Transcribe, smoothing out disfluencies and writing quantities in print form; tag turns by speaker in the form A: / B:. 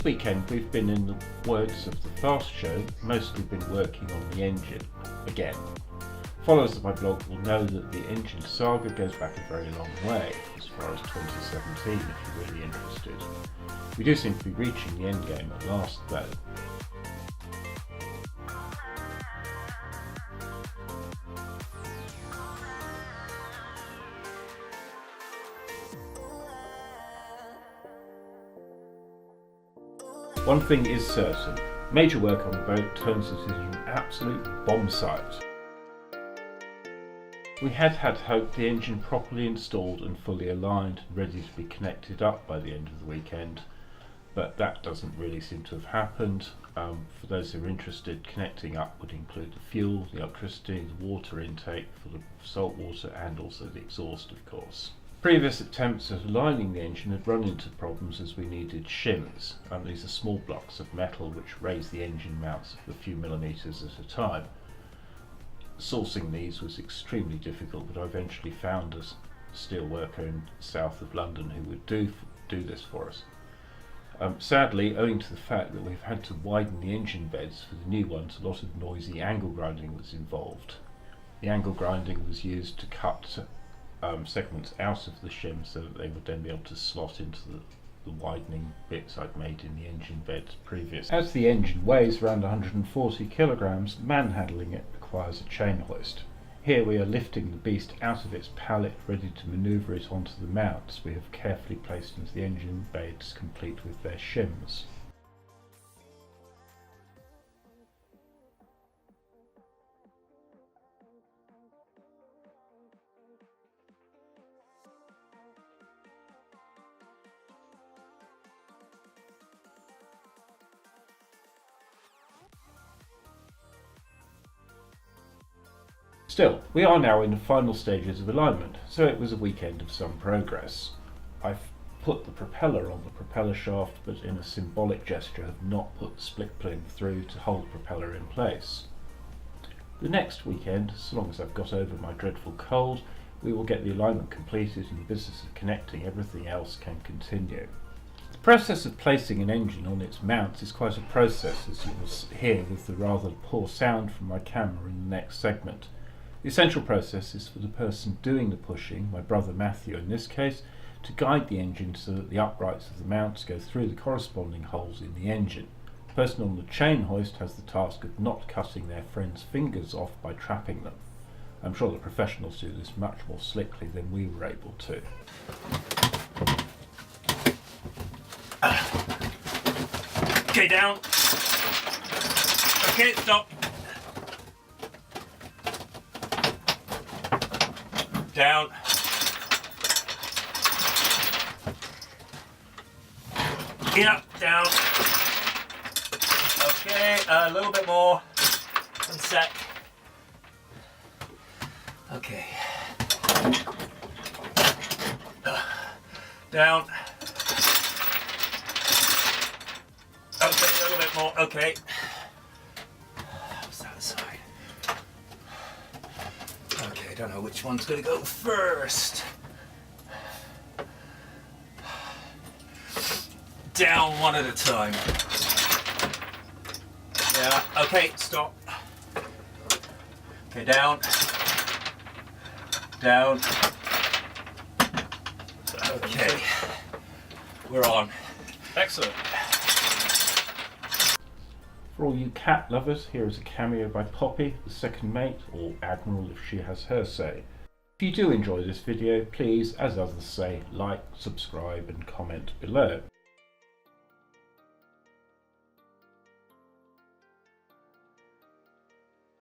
A: Weekend we've been, in the words of the Fast Show, mostly been working on the engine again. Followers of my blog will know that the engine saga goes back a very long way, as far as 2017 if you're really interested. We do seem to be reaching the end game at last though. One thing is certain, major work on the boat turns it into an absolute bomb site. We had hoped the engine properly installed and fully aligned, ready to be connected up by the end of the weekend, but that doesn't really seem to have happened. For those who are interested, connecting up would include the fuel, the electricity, the water intake for the salt water and also the exhaust of course. Previous attempts at aligning the engine had run into problems as we needed shims. These are small blocks of metal which raise the engine mounts a few millimetres at a time. Sourcing these was extremely difficult, but I eventually found a steel worker in south of London who would do this for us. Sadly, owing to the fact that we've had to widen the engine beds for the new ones, a lot of noisy angle grinding was involved. The angle grinding was used to cut segments out of the shim so that they would then be able to slot into the widening bits I'd made in the engine bed previously. As the engine weighs around 140 kilograms, manhandling it requires a chain hoist. Here we are lifting the beast out of its pallet, ready to manoeuvre it onto the mounts we have carefully placed into the engine beds, complete with their shims. Still, we are now in the final stages of alignment, so it was a weekend of some progress. I've put the propeller on the propeller shaft, but in a symbolic gesture have not put the split pling through to hold the propeller in place. The next weekend, so long as I've got over my dreadful cold, we will get the alignment completed and the business of connecting everything else can continue. The process of placing an engine on its mounts is quite a process, as you will hear with the rather poor sound from my camera in the next segment. The essential process is for the person doing the pushing, my brother Matthew in this case, to guide the engine so that the uprights of the mounts go through the corresponding holes in the engine. The person on the chain hoist has the task of not cutting their friends' fingers off by trapping them. I'm sure the professionals do this much more slickly than we were able to.
B: Okay, down. Okay, stop. Down. Yeah, down. Okay, a little bit more. 1 sec. Okay. Down. Okay, a little bit more. Okay. How's that side? Okay, I don't know which one's going to go first. Down one at a time. Yeah, okay, stop. Okay, down. Down. Okay, we're on. Excellent.
A: For all you cat lovers, here is a cameo by Poppy, the second mate, or Admiral if she has her say. If you do enjoy this video, please, as others say, like, subscribe and comment below.